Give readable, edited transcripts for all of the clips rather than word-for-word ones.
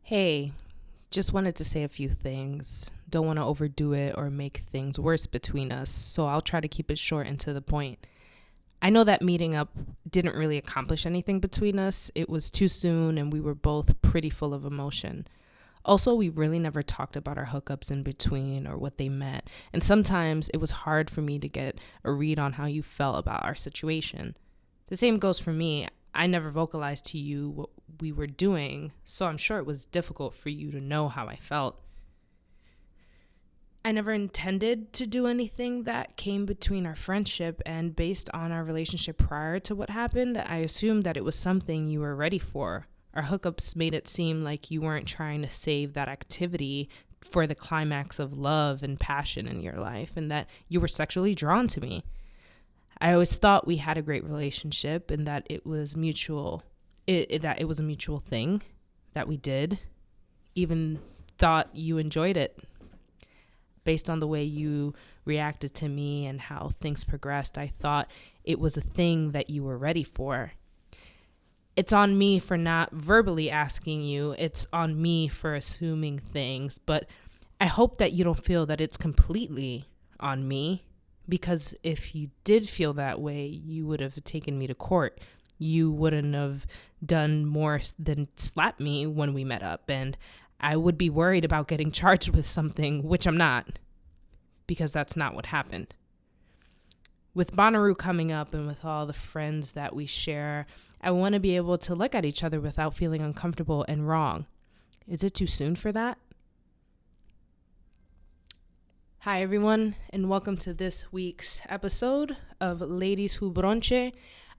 Hey, just wanted to say a few things. Don't want to overdo it or make things worse between us, so I'll try to keep it short and to the point. I know that meeting up didn't really accomplish anything between us. It was too soon and we were both pretty full of emotion. Also, we really never talked about our hookups in between or what they meant, and sometimes it was hard for me to get a read on how you felt about our situation. The same goes for me. I never vocalized to you what we were doing, so I'm sure it was difficult for you to know how I felt. I never intended to do anything that came between our friendship, and based on our relationship prior to what happened, I assumed that it was something you were ready for. Our hookups made it seem like you weren't trying to save that activity for the climax of love and passion in your life, and that you were sexually drawn to me. I always thought we had a great relationship and that it was mutual, that it was a mutual thing that we did. Even thought you enjoyed it. Based on the way you reacted to me and how things progressed, I thought it was a thing that you were ready for. It's on me for not verbally asking you. It's on me for assuming things. But I hope that you don't feel that it's completely on me. Because if you did feel that way, you would have taken me to court. You wouldn't have done more than slap me when we met up. And I would be worried about getting charged with something, which I'm not, because that's not what happened. With Bonnaroo coming up and with all the friends that we share, I want to be able to look at each other without feeling uncomfortable and wrong. Is it too soon for that? Hi, everyone, and welcome to this week's episode of Ladies Who Bronche.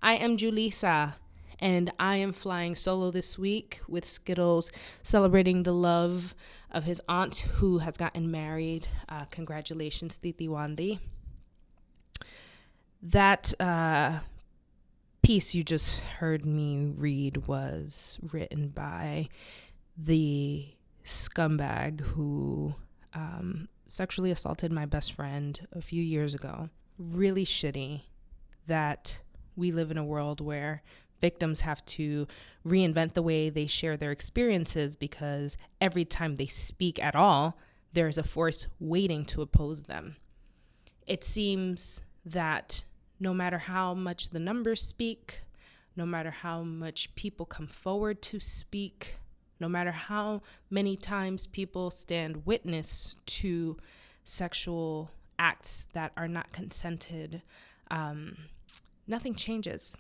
I am Julissa, and I am flying solo this week with Skittles, celebrating the love of his aunt who has gotten married. Congratulations, Titi Wandi. That piece you just heard me read was written by the scumbag who sexually assaulted my best friend a few years ago. Really shitty that we live in a world where victims have to reinvent the way they share their experiences because every time they speak at all, there's a force waiting to oppose them. It seems that no matter how much the numbers speak, no matter how much people come forward to speak, no matter how many times people stand witness to sexual acts that are not consented, nothing changes.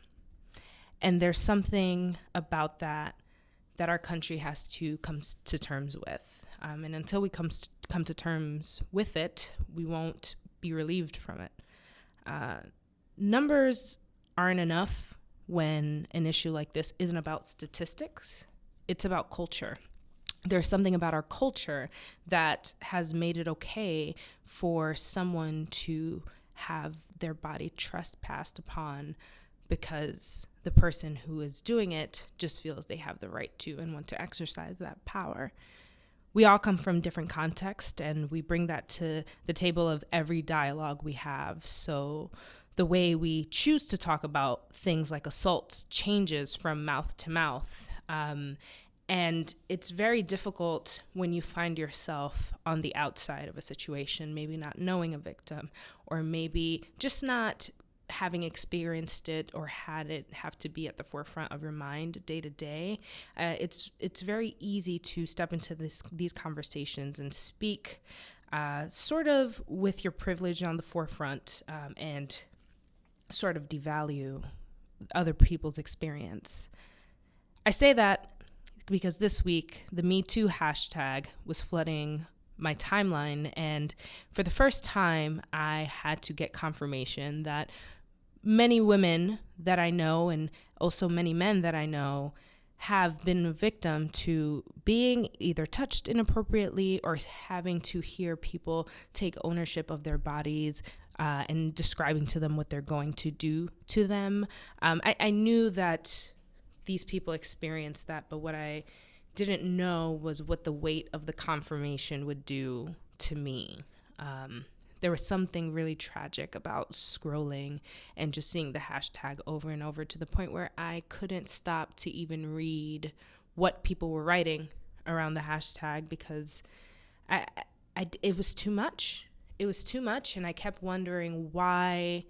And there's something about that our country has to come to terms with. And until we come to terms with it, we won't be relieved from it. Numbers aren't enough when an issue like this isn't about statistics. It's about culture. There's something about our culture that has made it okay for someone to have their body trespassed upon because the person who is doing it just feels they have the right to and want to exercise that power. We all come from different contexts, and we bring that to the table of every dialogue we have. So the way we choose to talk about things like assaults changes from mouth to mouth. And it's very difficult when you find yourself on the outside of a situation, maybe not knowing a victim, or maybe just not having experienced it or had it have to be at the forefront of your mind day to day. It's very easy to step into these conversations and speak sort of with your privilege on the forefront and sort of devalue other people's experience. I say that because this week, the Me Too hashtag was flooding my timeline, and for the first time, I had to get confirmation that many women that I know, and also many men that I know, have been a victim to being either touched inappropriately or having to hear people take ownership of their bodies and describing to them what they're going to do to them. I knew that these people experienced that, but what I didn't know was what the weight of the confirmation would do to me. There was something really tragic about scrolling and just seeing the hashtag over and over to the point where I couldn't stop to even read what people were writing. around the hashtag because it was too much. It was too much, and I kept wondering why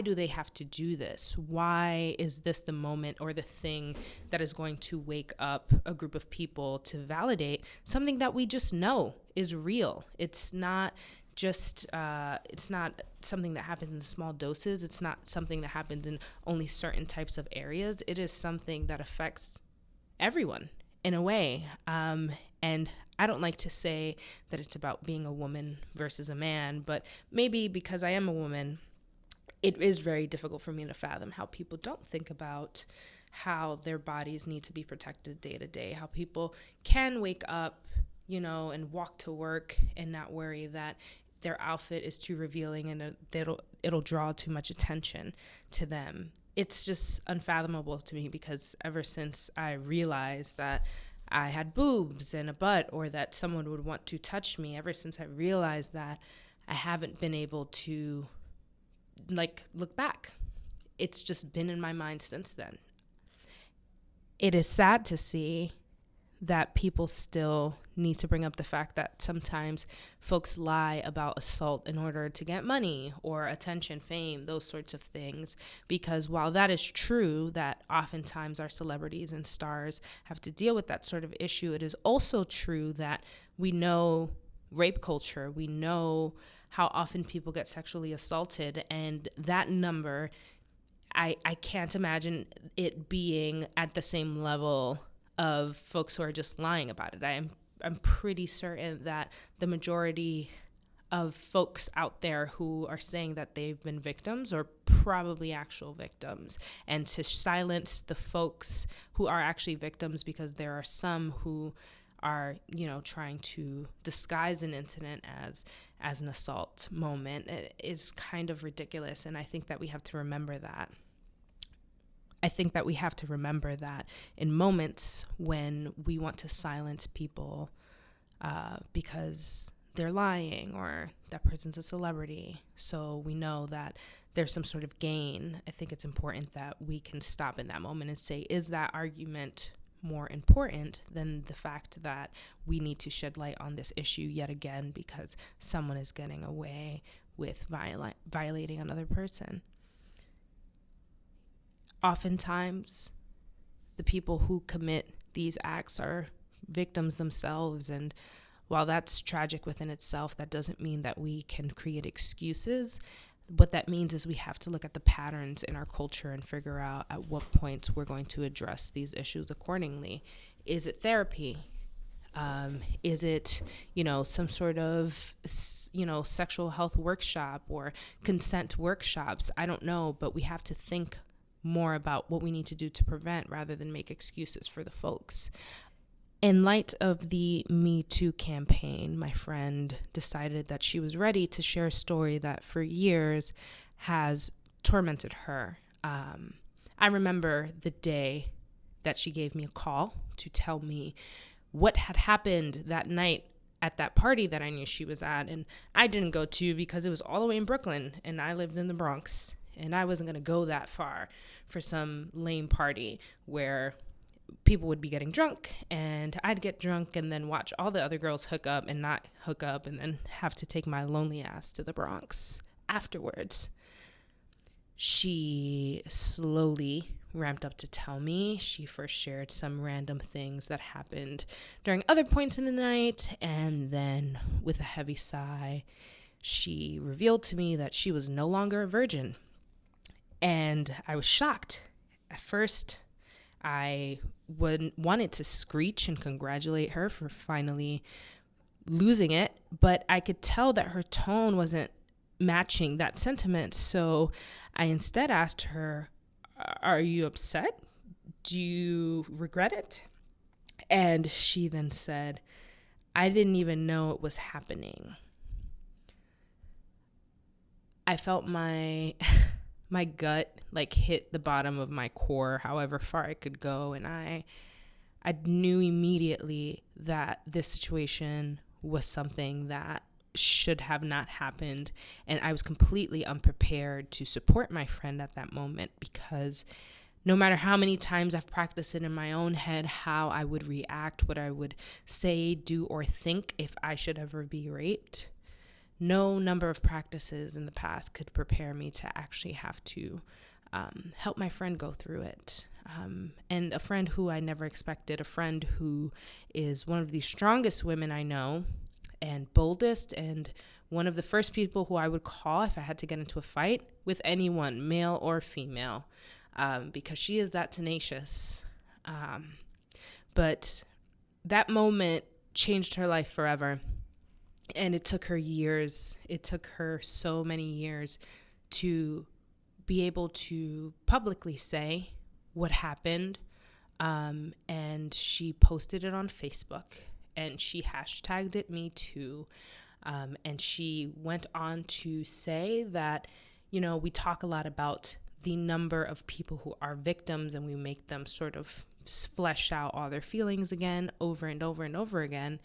do they have to do this? Why is this the moment or the thing that is going to wake up a group of people to validate something that we just know is real? It's not just, it's not something that happens in small doses. It's not something that happens in only certain types of areas. It is something that affects everyone in a way. And I don't like to say that it's about being a woman versus a man, but maybe because I am a woman, it is very difficult for me to fathom how people don't think about how their bodies need to be protected day to day, how people can wake up, and walk to work and not worry that their outfit is too revealing and it'll draw too much attention to them. It's just unfathomable to me because ever since I realized that I had boobs and a butt or that someone would want to touch me, ever since I realized that, I haven't been able to look back. It's just been in my mind since then. It is sad to see that people still need to bring up the fact that sometimes folks lie about assault in order to get money or attention, fame, those sorts of things. Because while that is true, that oftentimes our celebrities and stars have to deal with that sort of issue, it is also true that we know rape culture, we know how often people get sexually assaulted, and that number, I can't imagine it being at the same level of folks who are just lying about it. I'm pretty certain that the majority of folks out there who are saying that they've been victims are probably actual victims. And to silence the folks who are actually victims, because there are some who are, trying to disguise an incident as an assault moment, is kind of ridiculous. And I think that we have to remember that. I think that we have to remember that in moments when we want to silence people because they're lying or that person's a celebrity, so we know that there's some sort of gain, I think it's important that we can stop in that moment and say, is that argument more important than the fact that we need to shed light on this issue yet again because someone is getting away with violating another person? Oftentimes, the people who commit these acts are victims themselves, and while that's tragic within itself, that doesn't mean that we can create excuses. What that means is we have to look at the patterns in our culture and figure out at what points we're going to address these issues accordingly. Is it therapy? Is it, some sort of, sexual health workshop or consent workshops? I don't know, but we have to think more about what we need to do to prevent rather than make excuses for the folks. In light of the Me Too campaign, my friend decided that she was ready to share a story that for years has tormented her. I remember the day that she gave me a call to tell me what had happened that night at that party that I knew she was at. And I didn't go to because it was all the way in Brooklyn and I lived in the Bronx. And I wasn't going to go that far for some lame party where people would be getting drunk and I'd get drunk and then watch all the other girls hook up and not hook up and then have to take my lonely ass to the Bronx afterwards. She slowly ramped up to tell me. She first shared some random things that happened during other points in the night, and then with a heavy sigh, she revealed to me that she was no longer a virgin. And I was shocked. At first, I wanted to screech and congratulate her for finally losing it, but I could tell that her tone wasn't matching that sentiment. So I instead asked her, "Are you upset? Do you regret it?" And she then said, "I didn't even know it was happening." I felt my gut hit the bottom of my core, however far I could go. And I knew immediately that this situation was something that should have not happened. And I was completely unprepared to support my friend at that moment because no matter how many times I've practiced it in my own head, how I would react, what I would say, do, or think if I should ever be raped, no number of practices in the past could prepare me to actually have to help my friend go through it. And a friend who I never expected, a friend who is one of the strongest women I know and boldest, and one of the first people who I would call if I had to get into a fight with anyone, male or female, because she is that tenacious. But that moment changed her life forever. And it took her years. It took her so many years to be able to publicly say what happened. And she posted it on Facebook, and she hashtagged it Me Too. And she went on to say that, we talk a lot about the number of people who are victims, and we make them sort of flesh out all their feelings again over and over and over again.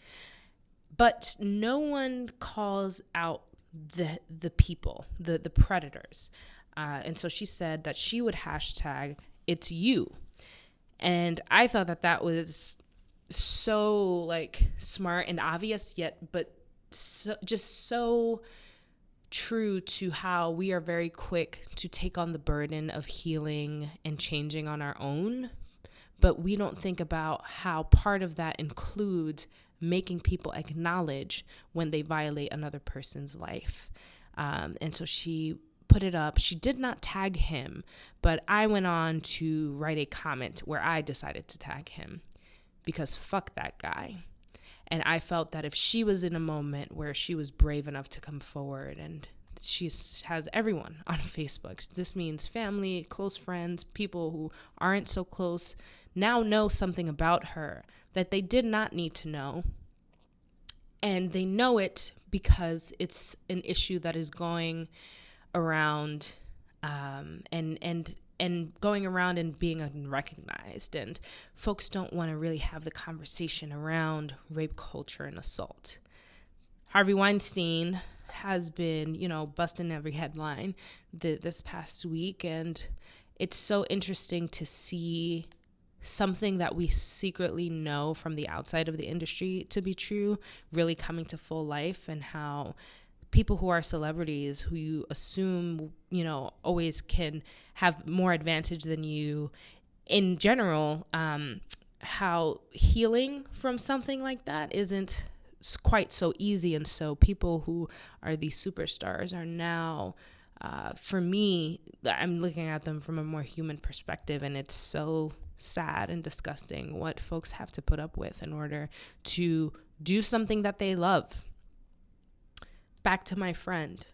But no one calls out the people, the predators. And so she said that she would hashtag It's You. And I thought that was so smart and obvious, but just so true to how we are very quick to take on the burden of healing and changing on our own. But we don't think about how part of that includes making people acknowledge when they violate another person's life. And so she put it up. She did not tag him, but I went on to write a comment where I decided to tag him because fuck that guy. And I felt that if she was in a moment where she was brave enough to come forward, and she has everyone on Facebook. This means family, close friends, people who aren't so close now know something about her that they did not need to know. And they know it because it's an issue that is going around and going around and being unrecognized. And folks don't want to really have the conversation around rape culture and assault. Harvey Weinstein has been, busting every headline this past week. And it's so interesting to see something that we secretly know from the outside of the industry to be true really coming to full life, and how people who are celebrities, who you assume, always can have more advantage than you in general, how healing from something like that isn't quite so easy. And so people who are these superstars are now, for me, I'm looking at them from a more human perspective, and it's so sad and disgusting what folks have to put up with in order to do something that they love. Back to my friend.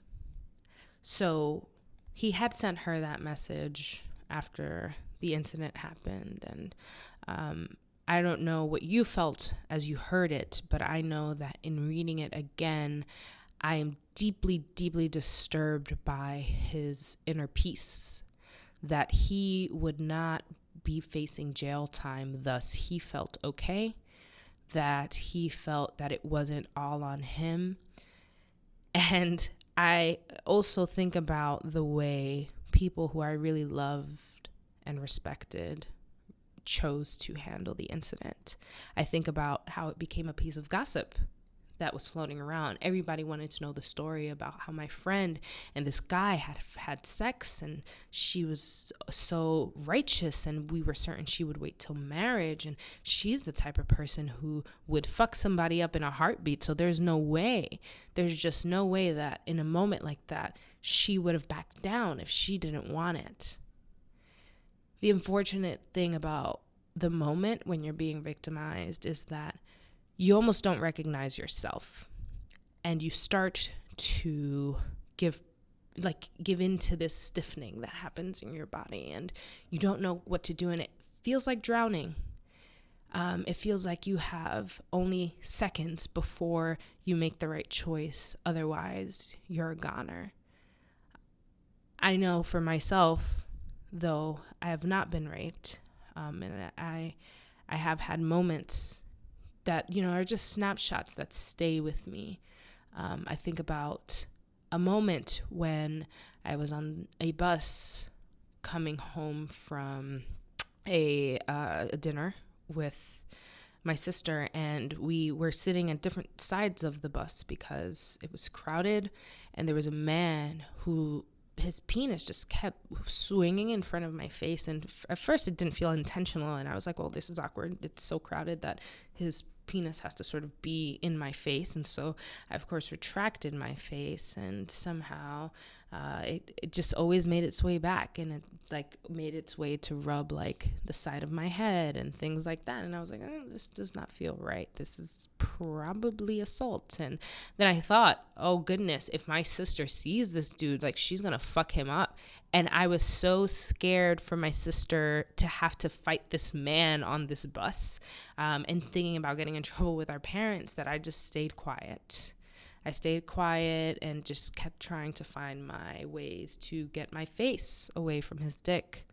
So he had sent her that message after the incident happened. And I don't know what you felt as you heard it, but I know that in reading it again, I am deeply, deeply disturbed by his inner peace, that he would not be facing jail time. Thus, he felt okay, that he felt that it wasn't all on him. And I also think about the way people who I really loved and respected chose to handle the incident. I think about how it became a piece of gossip that was floating around. Everybody wanted to know the story about how my friend and this guy had sex, and she was so righteous, and we were certain she would wait till marriage, and she's the type of person who would fuck somebody up in a heartbeat. So there's just no way that in a moment like that she would have backed down if she didn't want it. The unfortunate thing about the moment when you're being victimized is that you almost don't recognize yourself, and you start to give into this stiffening that happens in your body, and you don't know what to do, and it feels like drowning. It feels like you have only seconds before you make the right choice. Otherwise, you're a goner. I know for myself, though I have not been raped, and I have had moments that, are just snapshots that stay with me. I think about a moment when I was on a bus coming home from a dinner with my sister, and we were sitting at different sides of the bus because it was crowded, and there was a man who his penis just kept swinging in front of my face, and at first it didn't feel intentional, and I was like, well, this is awkward. It's so crowded that his penis has to sort of be in my face, and so I of course retracted my face, and somehow it just always made its way back, and it like made its way to rub like the side of my head and things like that, and I was like, this does not feel right. This is probably assault. And then I thought, oh goodness, if my sister sees this dude, like she's gonna fuck him up. And I was so scared for my sister to have to fight this man on this bus, and thinking about getting in trouble with our parents, that I just stayed quiet. I stayed quiet and just kept trying to find my ways to get my face away from his dick.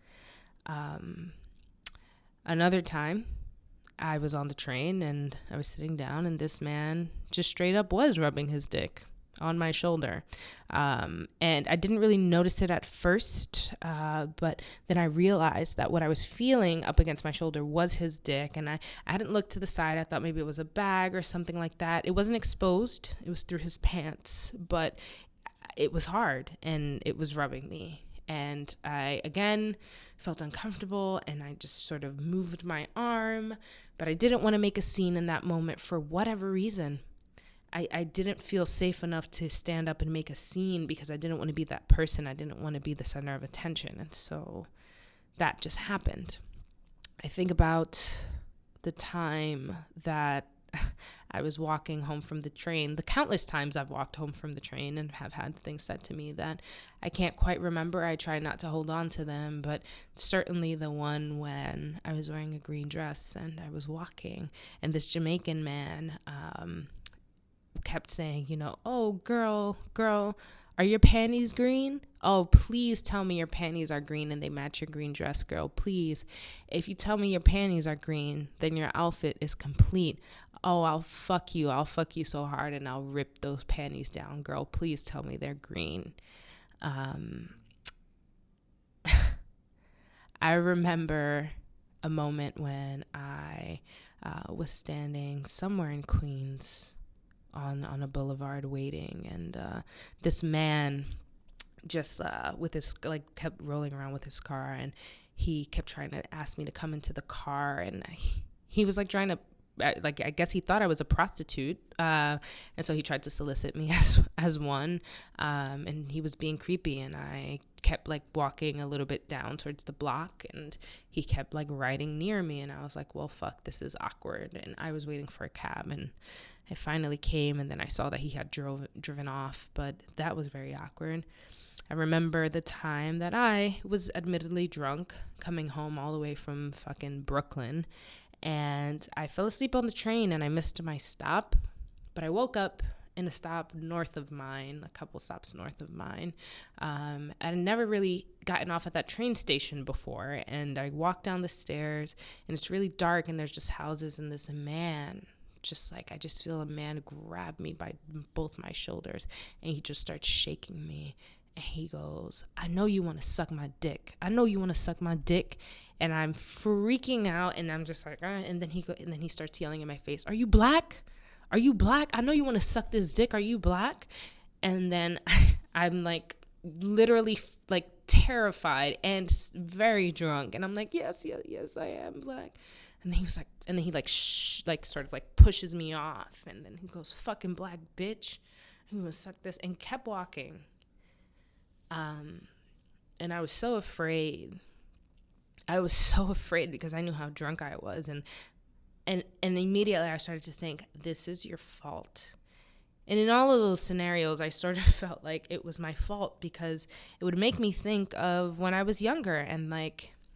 Another time, I was on the train and I was sitting down, and this man just straight up was rubbing his dick on my shoulder. And I didn't really notice it at first, but then I realized that what I was feeling up against my shoulder was his dick, and I hadn't looked to the side. I thought maybe it was a bag or something like that. It wasn't exposed. It was through his pants, but it was hard, and it was rubbing me. And I, again, felt uncomfortable, and I just sort of moved my arm, but I didn't want to make a scene in that moment for whatever reason. I didn't feel safe enough to stand up and make a scene because I didn't want to be that person. I didn't want to be the center of attention. And so that just happened. I think about the time that I was walking home from the train, the countless times I've walked home from the train and have had things said to me that I can't quite remember. I try not to hold on to them, but certainly the one when I was wearing a green dress and I was walking, and this Jamaican man kept saying, oh, girl, are your panties green? Oh, please tell me your panties are green and they match your green dress, girl, please. If you tell me your panties are green, then your outfit is complete. Oh, I'll fuck you so hard and I'll rip those panties down, girl. Please tell me they're green. I remember a moment when I was standing somewhere in Queens on a boulevard waiting, and this man just with his kept rolling around with his car, and he kept trying to ask me to come into the car, and he was trying to I guess he thought I was a prostitute, and so he tried to solicit me as one, and he was being creepy, and I kept walking a little bit down towards the block, and he kept riding near me, and I was like, well, fuck, this is awkward. And I was waiting for a cab, and I finally came, and then I saw that he had driven off, but that was very awkward. I remember the time that I was admittedly drunk, coming home all the way from fucking Brooklyn, and I fell asleep on the train, and I missed my stop, but I woke up in a stop north of mine, a couple stops north of mine. I'd never really gotten off at that train station before, and I walked down the stairs, and it's really dark, and there's just houses, and this man, I just feel a man grab me by both my shoulders, and he just starts shaking me, and he goes, I know you want to suck my dick. And I'm freaking out, and I'm just and then he starts yelling in my face, are you black? I know you want to suck this dick. Are you black? And then I'm literally terrified and very drunk, and I'm like, yes, I am black. And he was sort of pushes me off, and then he goes, fucking black bitch, I'm gonna suck this, and kept walking. And I was so afraid. Because I knew how drunk I was, and immediately I started to think, this is your fault. And in all of those scenarios, I sort of felt like it was my fault, because it would make me think of when I was younger, and I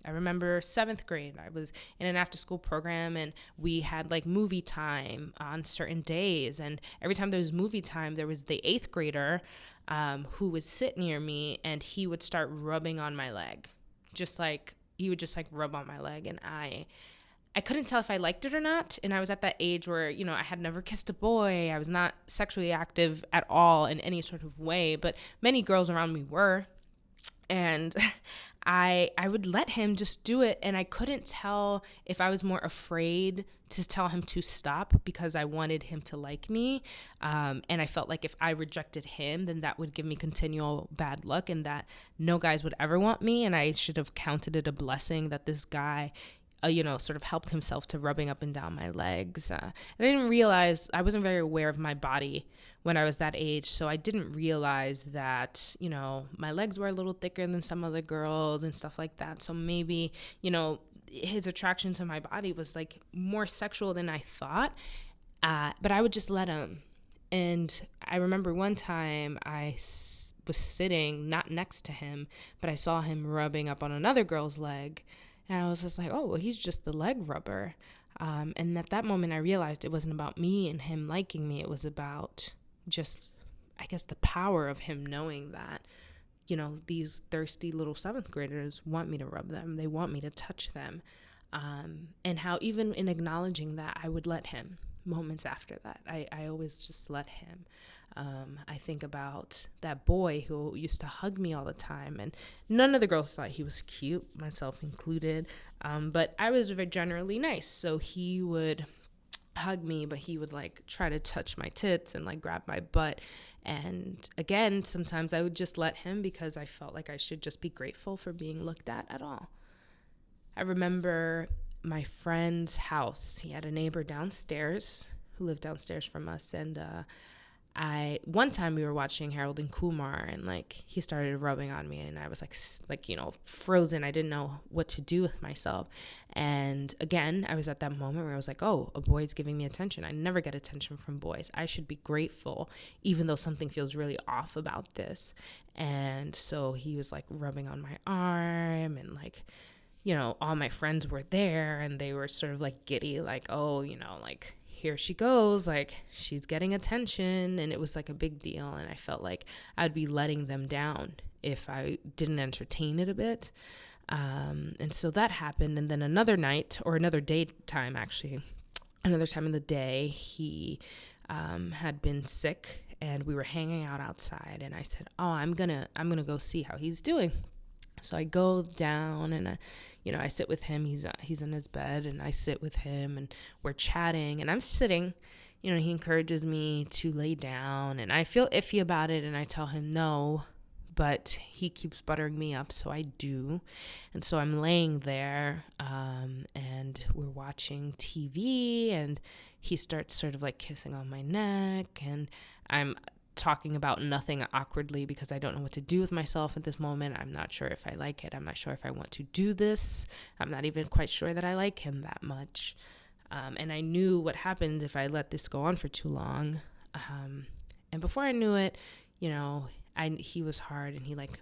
remember 7th grade, I was in an after-school program, and we had movie time on certain days, and every time there was movie time, there was the 8th grader who would sit near me, and he would start rubbing on my leg, he would just rub on my leg, and I couldn't tell if I liked it or not, and I was at that age where, I had never kissed a boy, I was not sexually active at all in any sort of way, but many girls around me were, and I would let him just do it. And I couldn't tell if I was more afraid to tell him to stop because I wanted him to like me. And I felt like if I rejected him, then that would give me continual bad luck and that no guys would ever want me. And I should have counted it a blessing that this guy, sort of helped himself to rubbing up and down my legs. And I didn't realize, I wasn't very aware of my body when I was that age. So I didn't realize that, my legs were a little thicker than some other girls and stuff like that. So maybe, his attraction to my body was like more sexual than I thought. But I would just let him. And I remember one time I was sitting not next to him, but I saw him rubbing up on another girl's leg. And I was just like, oh, well, he's just the leg rubber. And at that moment, I realized it wasn't about me and him liking me. It was about just, I guess, the power of him knowing that, these thirsty little 7th graders want me to rub them. They want me to touch them. And how even in acknowledging that, I would let him moments after that. I always just let him. I think about that boy who used to hug me all the time, and none of the girls thought he was cute, myself included. But I was very generally nice. So he would hug me, but he would like try to touch my tits and like grab my butt. And again, sometimes I would just let him because I felt like I should just be grateful for being looked at all. I remember my friend's house. He had a neighbor downstairs who lived downstairs from us, and one time we were watching Harold and Kumar, and like he started rubbing on me, and I was like frozen. I didn't know what to do with myself. And again, I was at that moment where I was like, oh, a boy's giving me attention. I never get attention from boys. I should be grateful, even though something feels really off about this. And so he was like rubbing on my arm, and like, all my friends were there, and they were sort of like giddy, like, oh, like, here she goes, like she's getting attention. And it was like a big deal. And I felt like I'd be letting them down if I didn't entertain it a bit. And so that happened. And then another night, or another daytime, actually, another time in the day, he had been sick and we were hanging out outside. And I said, oh, I'm gonna go see how he's doing. So I go down and I sit with him. He's in his bed, and I sit with him, and we're chatting, and I'm sitting. He encourages me to lay down, and I feel iffy about it, and I tell him no, but he keeps buttering me up, so I do. And so I'm laying there, and we're watching TV, and he starts sort of like kissing on my neck, and I'm talking about nothing awkwardly because I don't know what to do with myself at this moment. I'm not sure if I like it. I'm not sure if I want to do this. I'm not even quite sure that I like him that much. And I knew what happened if I let this go on for too long. And before I knew it, he was hard, and he like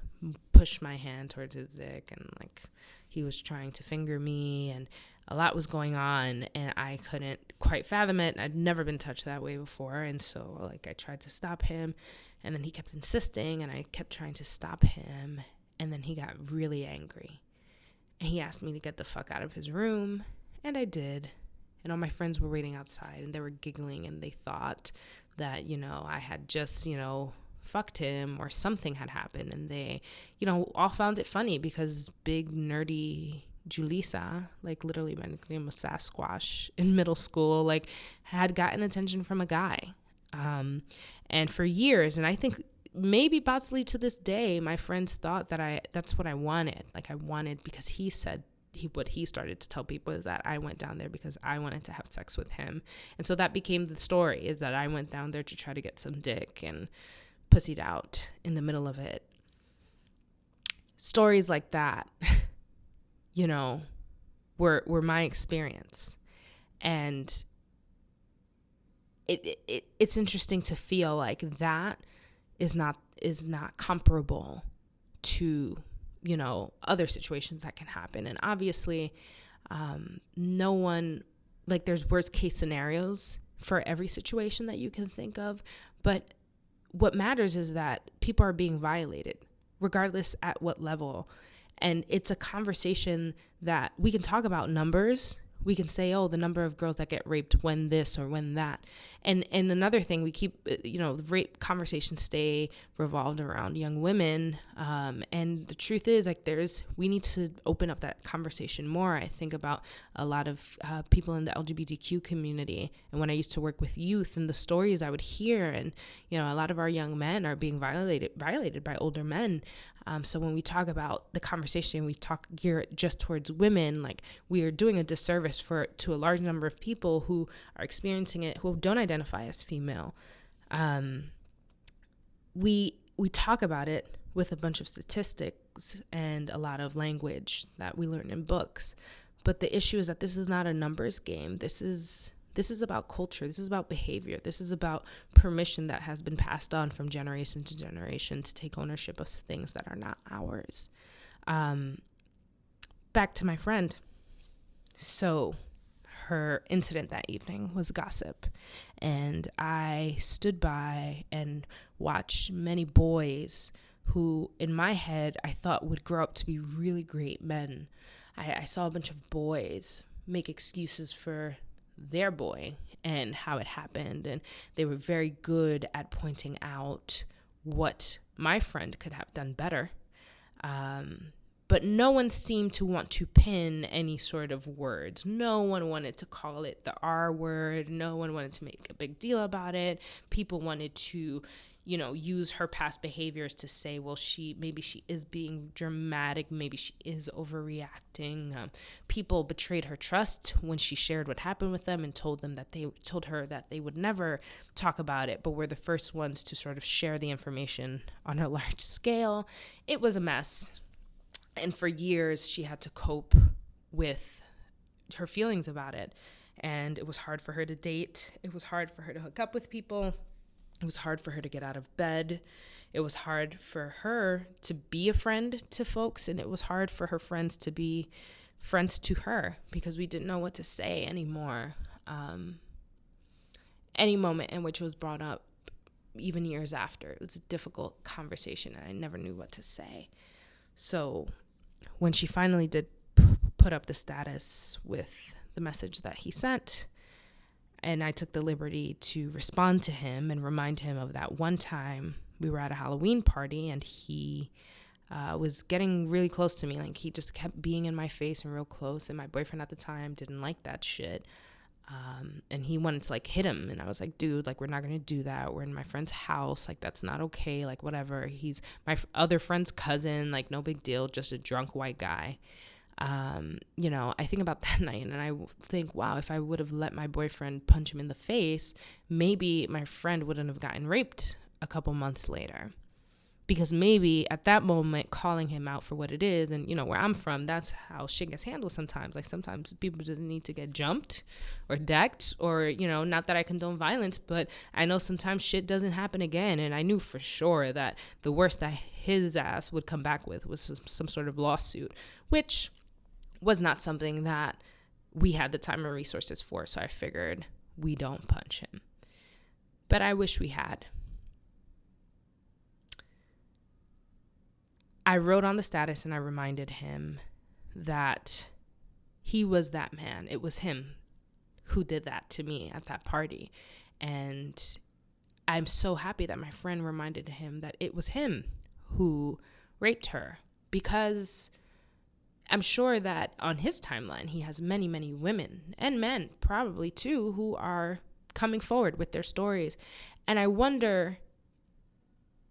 pushed my hand towards his dick, and like he was trying to finger me, and a lot was going on, and I couldn't quite fathom it. I'd never been touched that way before. And so like I tried to stop him, and then he kept insisting, and I kept trying to stop him. And then he got really angry, and he asked me to get the fuck out of his room. And I did. And all my friends were waiting outside, and they were giggling, and they thought that, I had just, fucked him or something had happened. And they, all found it funny because big nerdy Julissa, like literally my nickname was Sasquatch in middle school, like had gotten attention from a guy. And for years, and I think maybe possibly to this day, my friends thought that that's what I wanted. Like I wanted, because he said what he started to tell people is that I went down there because I wanted to have sex with him. And so that became the story, is that I went down there to try to get some dick and pussied out in the middle of it. Stories like that were my experience. And it's interesting to feel like that is not comparable to, other situations that can happen. And obviously, no one, like there's worst case scenarios for every situation that you can think of. But what matters is that people are being violated, regardless at what level. And it's a conversation that we can talk about numbers, We can say, oh, the number of girls that get raped when this or when that. And another thing, we keep, the rape conversations stay revolved around young women. And the truth is, like, we need to open up that conversation more. I think about a lot of people in the LGBTQ community. And when I used to work with youth and the stories I would hear, and, a lot of our young men are being violated by older men. So when we talk about the conversation, we gear it just towards women, like, we are doing a disservice to a large number of people who are experiencing it, who don't identify as female. We talk about it with a bunch of statistics and a lot of language that we learn in books. But the issue is that this is not a numbers game. This is about culture. This is about behavior. This is about permission that has been passed on from generation to generation to take ownership of things that are not ours. Back to my friend. So her incident that evening was gossip. And I stood by and watched many boys who, in my head, I thought would grow up to be really great men. I saw a bunch of boys make excuses for their boy and how it happened, and they were very good at pointing out what my friend could have done better, but no one seemed to want to pin any sort of words. No one wanted to call it the R word. No one wanted to make a big deal about it. People wanted to use her past behaviors to say, well, maybe she is being dramatic. Maybe she is overreacting. People betrayed her trust when she shared what happened with them and told her that they would never talk about it, but were the first ones to sort of share the information on a large scale. It was a mess. And for years, she had to cope with her feelings about it. And it was hard for her to date. It was hard for her to hook up with people. It was hard for her to get out of bed. It was hard for her to be a friend to folks, and it was hard for her friends to be friends to her because we didn't know what to say anymore. Any moment in which it was brought up, even years after, it was a difficult conversation, and I never knew what to say. So when she finally did put up the status with the message that he sent, and I took the liberty to respond to him and remind him of that one time we were at a Halloween party and he was getting really close to me. Like, he just kept being in my face and real close. And my boyfriend at the time didn't like that shit. And he wanted to, like, hit him. And I was like, dude, like, we're not going to do that. We're in my friend's house. Like, that's not okay. Like, whatever. He's my other friend's cousin. Like, no big deal. Just a drunk white guy. I think about that night and I think, wow, if I would have let my boyfriend punch him in the face, maybe my friend wouldn't have gotten raped a couple months later. Because maybe at that moment, calling him out for what it is, and where I'm from, that's how shit gets handled sometimes. Like, sometimes people just need to get jumped or decked, or not that I condone violence, but I know sometimes shit doesn't happen again. And I knew for sure that the worst that his ass would come back with was some sort of lawsuit, which was not something that we had the time or resources for. So I figured we don't punch him. But I wish we had. I wrote on the status and I reminded him that he was that man. It was him who did that to me at that party. And I'm so happy that my friend reminded him that it was him who raped her, because I'm sure that on his timeline, he has many, many women and men probably too, who are coming forward with their stories. And I wonder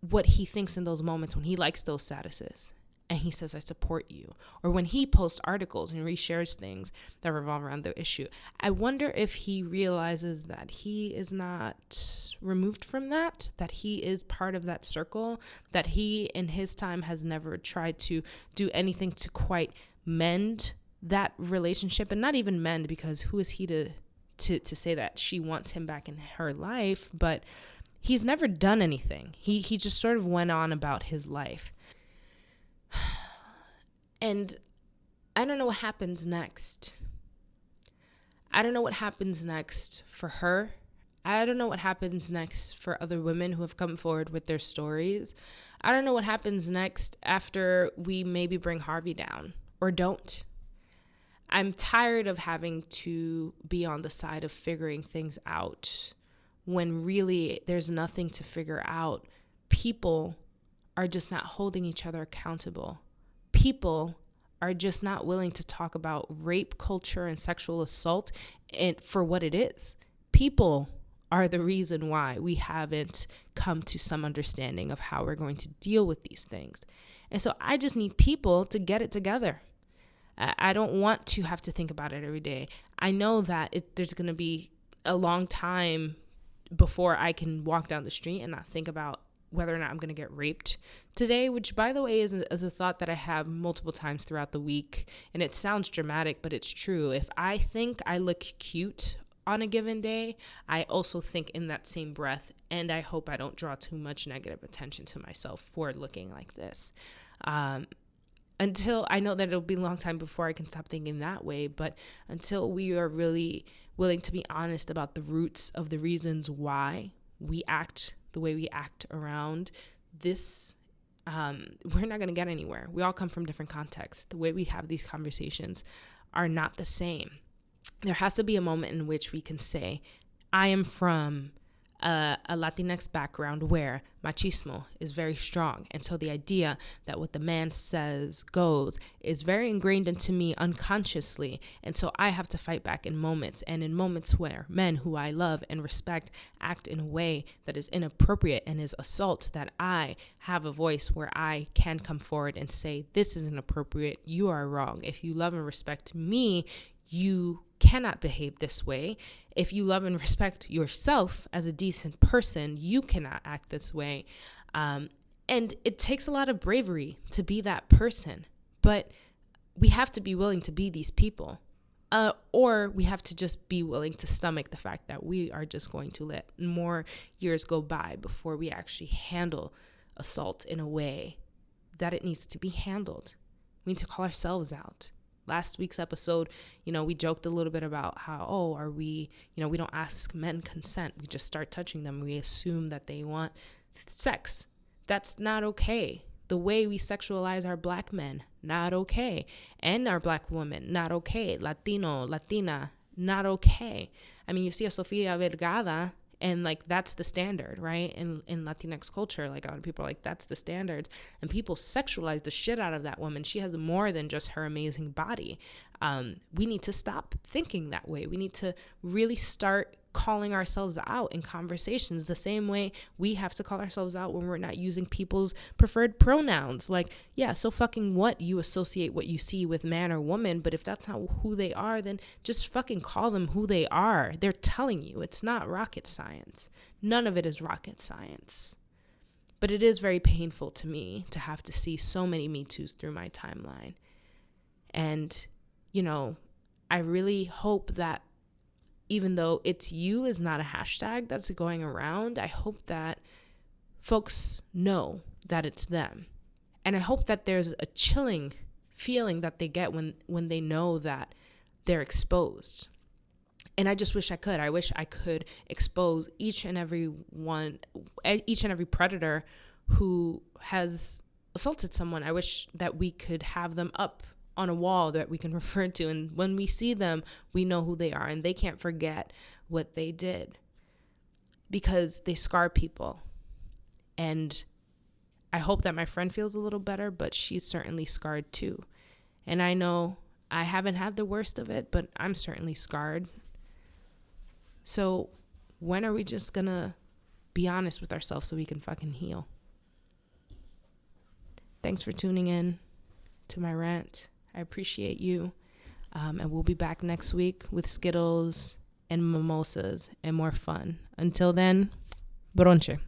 what he thinks in those moments when he likes those statuses and he says, I support you. Or when he posts articles and reshares things that revolve around the issue. I wonder if he realizes that he is not removed from that he is part of that circle, that he in his time has never tried to do anything to quite mend that relationship. And not even mend, because who is he to say that she wants him back in her life? But he's never done anything. He just sort of went on about his life. And I don't know what happens next. I don't know what happens next for her. I don't know what happens next for other women who have come forward with their stories. I don't know what happens next after we maybe bring Harvey down or don't. I'm tired of having to be on the side of figuring things out when really there's nothing to figure out. People are just not holding each other accountable. People are just not willing to talk about rape culture and sexual assault for what it is. People are the reason why we haven't come to some understanding of how we're going to deal with these things. And so I just need people to get it together. I don't want to have to think about it every day. I know that there's going to be a long time before I can walk down the street and not think about whether or not I'm going to get raped today, which, by the way, is a thought that I have multiple times throughout the week. And it sounds dramatic, but it's true. If I think I look cute on a given day, I also think in that same breath, and I hope I don't draw too much negative attention to myself for looking like this. Until I know that it'll be a long time before I can stop thinking that way, but until we are really willing to be honest about the roots of the reasons why we act the way we act around this, we're not going to get anywhere. We all come from different contexts. The way we have these conversations are not the same. There has to be a moment in which we can say, I am from a Latinx background where machismo is very strong. And so the idea that what the man says goes is very ingrained into me unconsciously. And so I have to fight back in moments. And in moments where men who I love and respect act in a way that is inappropriate and is assault, that I have a voice where I can come forward and say, this is inappropriate. You are wrong. If you love and respect me, you cannot behave this way. If you love and respect yourself as a decent person, you cannot act this way. And it takes a lot of bravery to be that person, but we have to be willing to be these people. Or we have to just be willing to stomach the fact that we are just going to let more years go by before we actually handle assault in a way that it needs to be handled. We need to call ourselves out. Last week's episode, we joked a little bit about how, we don't ask men consent. We just start touching them. We assume that they want sex. That's not okay. The way we sexualize our black men, not okay. And our black women, not okay. Latino, Latina, not okay. I mean, you see a Sofia Vergara, and that's the standard, right? In Latinx culture, a lot of people are like, that's the standard. And people sexualize the shit out of that woman. She has more than just her amazing body. We need to stop thinking that way. We need to really start calling ourselves out in conversations the same way we have to call ourselves out when we're not using people's preferred pronouns. So fucking what? You associate what you see with man or woman, but if that's not who they are, then just fucking call them who they are. They're telling you. It's not rocket science. None of it is rocket science. But it is very painful to me to have to see so many Me Too's through my timeline. And, I really hope that even though it's you is not a hashtag that's going around, I hope that folks know that it's them. And I hope that there's a chilling feeling that they get when they know that they're exposed. And I just wish I could. I wish I could expose each and every predator who has assaulted someone. I wish that we could have them up on a wall that we can refer to, and when we see them, we know who they are, and they can't forget what they did, because they scar people. And I hope that my friend feels a little better, but she's certainly scarred too. And I know I haven't had the worst of it, but I'm certainly scarred. So when are we just gonna be honest with ourselves so we can fucking heal? Thanks for tuning in to my rant. I appreciate you. And we'll be back next week with Skittles and mimosas and more fun. Until then, bronche.